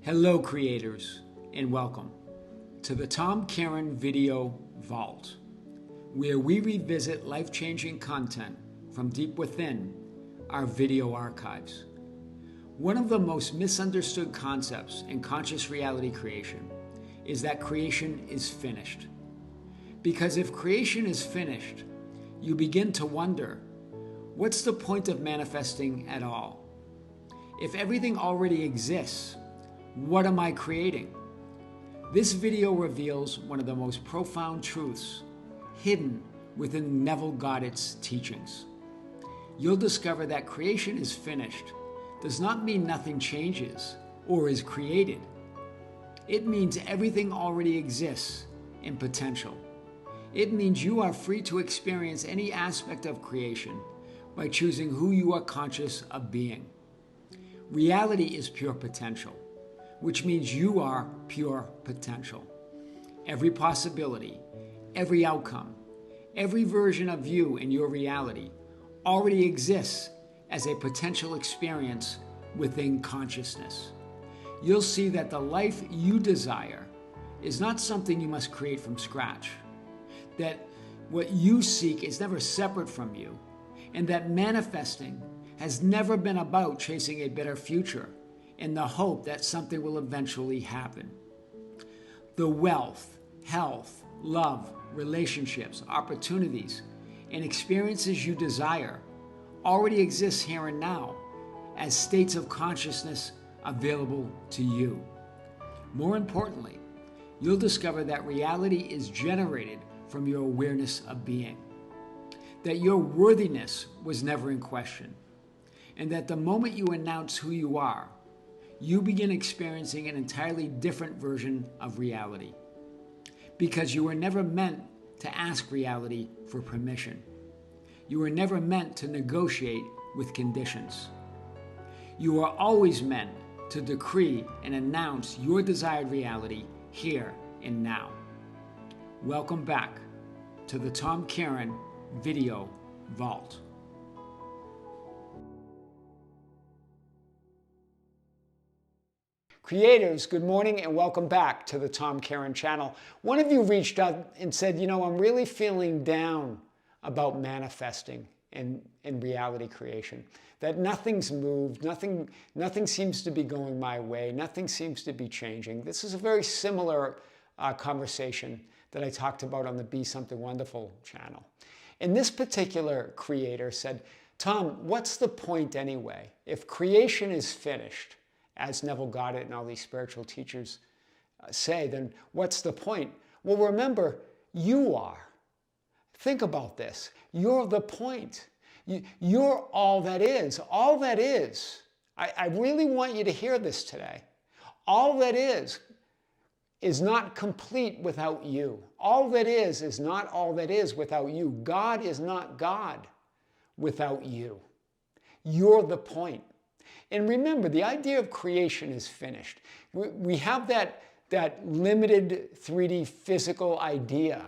Hello creators, and welcome to the Tom Kearin Video Vault, where we revisit life-changing content from deep within our video archives. One of the most misunderstood concepts in conscious reality creation is that creation is finished. Because if creation is finished, you begin to wonder, what's the point of manifesting at all? If everything already exists, what am I creating? This video reveals one of the most profound truths hidden within Neville Goddard's teachings. You'll discover that creation is finished does not mean nothing changes or is created. It means everything already exists in potential. It means you are free to experience any aspect of creation by choosing who you are conscious of being. Reality is pure potential, which means you are pure potential. Every possibility, every outcome, every version of you in your reality already exists as a potential experience within consciousness. You'll see that the life you desire is not something you must create from scratch, that what you seek is never separate from you, and that manifesting has never been about chasing a better future in the hope that something will eventually happen. The wealth, health, love, relationships, opportunities, and experiences you desire already exist here and now as states of consciousness available to you. More importantly, you'll discover that reality is generated from your awareness of being, that your worthiness was never in question, and that the moment you announce who you are, you begin experiencing an entirely different version of reality. Because you were never meant to ask reality for permission. You were never meant to negotiate with conditions. You are always meant to decree and announce your desired reality here and now. Welcome back to the Tom Kearin Video Vault. Creators, good morning and welcome back to the Tom Kearin channel. One of you reached out and said, I'm really feeling down about manifesting in reality creation. That nothing's moved, nothing seems to be going my way, nothing seems to be changing. This is a very similar conversation that I talked about on the Be Something Wonderful channel. And this particular creator said, Tom, what's the point anyway? If creation is finished, as Neville Goddard and all these spiritual teachers say, then what's the point? Well, remember, you are. Think about this. You're the point. You're all that is. All that is. I really want you to hear this today. All that is not complete without you. All that is not all that is without you. God is not God without you. You're the point. And remember, the idea of creation is finished. We have that limited 3D physical idea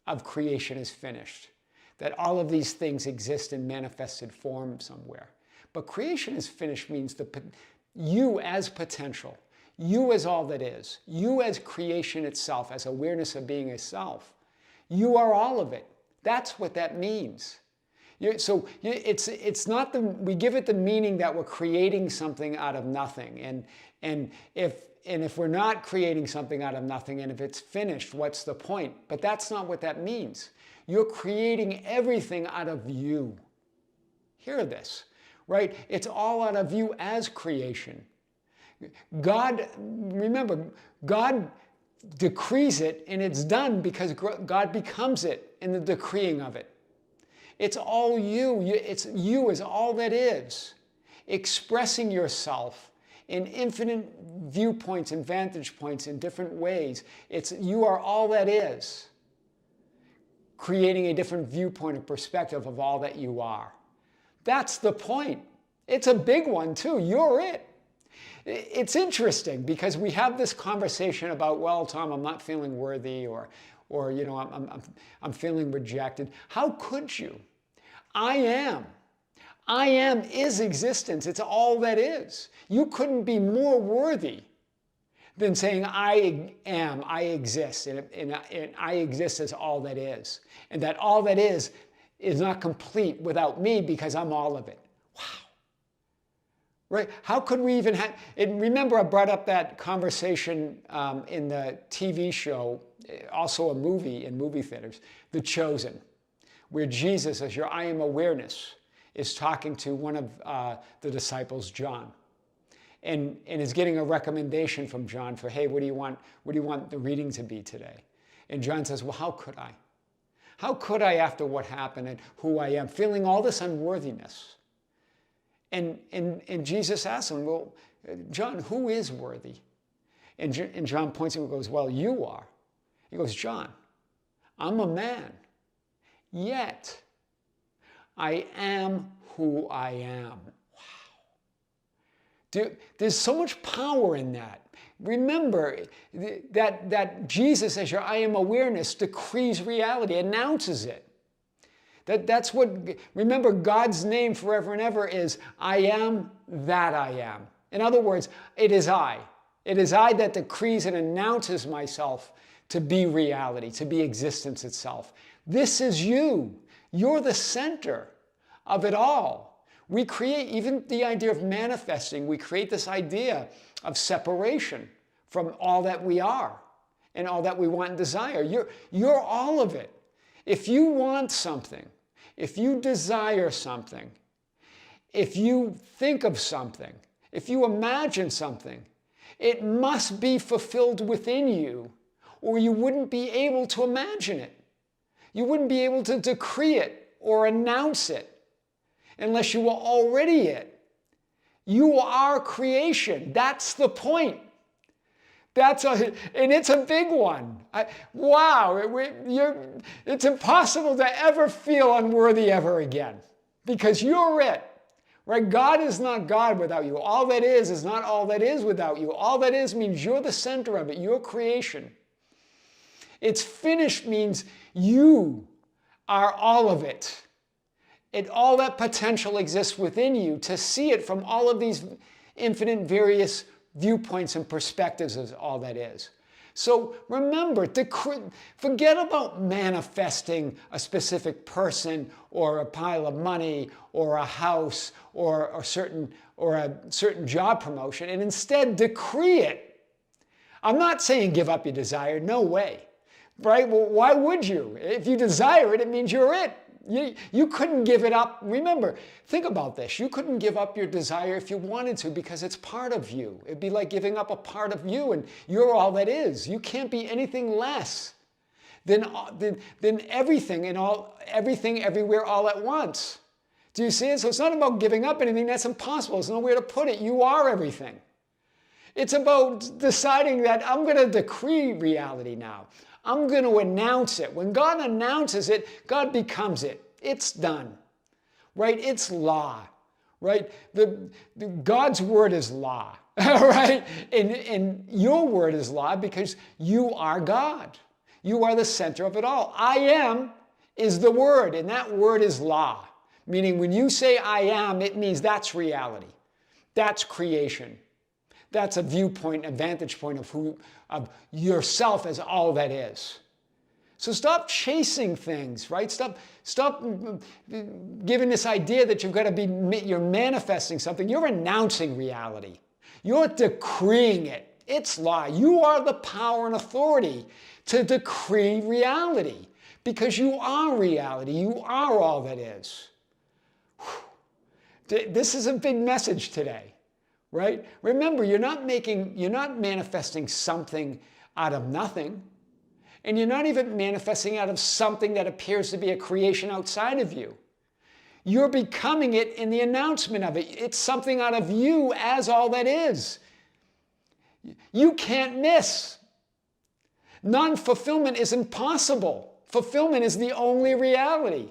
of creation is finished, that all of these things exist in manifested form somewhere. But creation is finished means you as potential, you as all that is, you as creation itself, as awareness of being a self, you are all of it. That's what that means. So it's not we give it the meaning that we're creating something out of nothing, and if we're not creating something out of nothing, and if it's finished, what's the point? But that's not what that means. You're creating everything out of you. Hear this, right? It's all out of you as creation. Remember, God decrees it, and it's done because God becomes it in the decreeing of it. It's all you. It's you is all that is. Expressing yourself in infinite viewpoints and vantage points in different ways. You are all that is. Creating a different viewpoint or perspective of all that you are. That's the point. It's a big one too. You're it. It's interesting because we have this conversation about, well, Tom, I'm not feeling worthy, or I'm feeling rejected. How could you? I am. I am is existence. It's all that is. You couldn't be more worthy than saying I am, I exist, and I exist as all that is. And that all that is not complete without me because I'm all of it. Wow. Right? How could we even have, and remember I brought up that conversation in the TV show, also a movie in movie theaters, The Chosen, where Jesus, as your I am awareness, is talking to one of the disciples, John. And is getting a recommendation from John for, hey, what do you want the reading to be today? And John says, well, how could I? How could I after what happened and who I am, feeling all this unworthiness? And Jesus asks him, well, John, who is worthy? And John points to him and goes, well, you are. He goes, John, I'm a man, yet I am who I am. There's so much power in that. Remember that Jesus, as your I am awareness, decrees reality, announces it. That's what, remember, God's name forever and ever is I am that I am. In other words, it is I. It is I that decrees and announces myself to be reality, to be existence itself. This is you. You're the center of it all. We create, even the idea of manifesting, we create this idea of separation from all that we are and all that we want and desire. You're all of it. If you want something, if you desire something, if you think of something, if you imagine something, it must be fulfilled within you, or you wouldn't be able to imagine it. You wouldn't be able to decree it or announce it unless you were already it. You are creation. That's the point. And it's a big one. It's impossible to ever feel unworthy ever again because you're it. Right? God is not God without you. All that is not all that is without you. All that is means you're the center of it. You're creation. It's finished means you are all of it. All that potential exists within you to see it from all of these infinite various viewpoints and perspectives is all that is. So remember, forget about manifesting a specific person or a pile of money or a house or a certain job promotion, and instead decree it. I'm not saying give up your desire, no way. Right? Well, why would you? If you desire it, it means you're it. You couldn't give it up. Remember, think about this. You couldn't give up your desire if you wanted to because it's part of you. It'd be like giving up a part of you and you're all that is. You can't be anything less than everything and everything everywhere all at once. Do you see it? So it's not about giving up anything. That's impossible. There's nowhere to put it. You are everything. It's about deciding that I'm going to decree reality now. I'm going to announce it. When God announces it, God becomes it. It's done. Right? It's law. Right? God's word is law. Right? And your word is law because you are God. You are the center of it all. I am is the word, and that word is law. Meaning when you say I am, it means that's reality. That's creation. That's a viewpoint, a vantage point of yourself as all that is. So stop chasing things, right? Stop giving this idea that you're manifesting something. You're announcing reality. You're decreeing it. It's law. You are the power and authority to decree reality because you are reality. You are all that is. Whew. This is a big message today. Right? Remember, you're not manifesting something out of nothing. And you're not even manifesting out of something that appears to be a creation outside of you. You're becoming it in the announcement of it. It's something out of you as all that is. You can't miss. Non-fulfillment is impossible. Fulfillment is the only reality.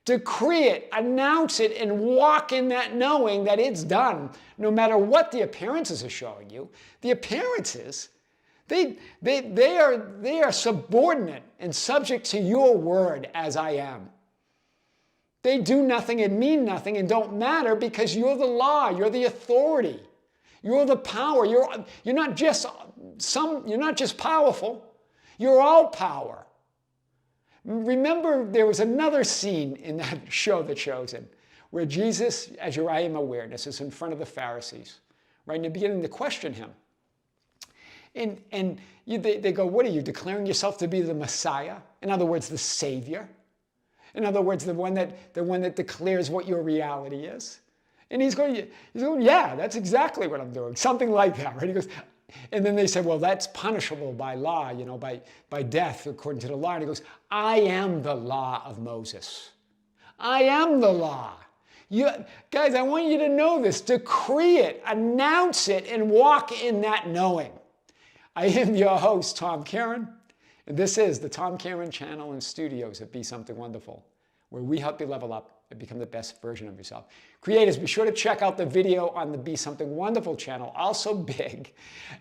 Decree it, announce it, and walk in that knowing that it's done, no matter what the appearances are showing you. The appearances, they are subordinate and subject to your word as I am. They do nothing and mean nothing and don't matter because you're the law, you're the authority. You're the power. You're not just powerful. You're all power. Remember, there was another scene in that show, The Chosen, where Jesus, as your I am awareness, is in front of the Pharisees, right? And they're beginning to question him. And they go, what are you, declaring yourself to be the Messiah? In other words, the Savior? In other words, the one that declares what your reality is? And he's going, yeah, that's exactly what I'm doing. Something like that, right? He goes, and then they said, well, that's punishable by law, by death, according to the law. And he goes, I am the law of Moses. I am the law. Guys, I want you to know this. Decree it, announce it, and walk in that knowing. I am your host, Tom Kearin, and this is the Tom Kearin channel and studios at Be Something Wonderful, where we help you level up and become the best version of yourself. Creators, be sure to check out the video on the Be Something Wonderful channel, also big.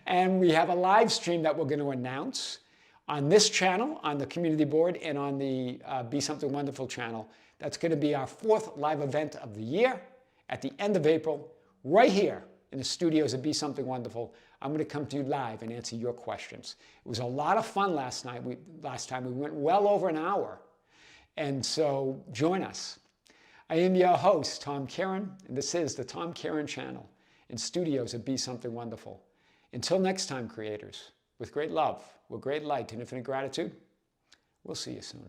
And we have a live stream that we're going to announce on this channel, on the community board, and on the Be Something Wonderful channel. That's going to be our 4th live event of the year at the end of April, right here in the studios of Be Something Wonderful. I'm going to come to you live and answer your questions. It was a lot of fun last time. We went well over an hour. And so join us. I am your host, Tom Kearin, and this is the Tom Kearin channel in studios of Be Something Wonderful. Until next time, creators, with great love, with great light and infinite gratitude, we'll see you soon.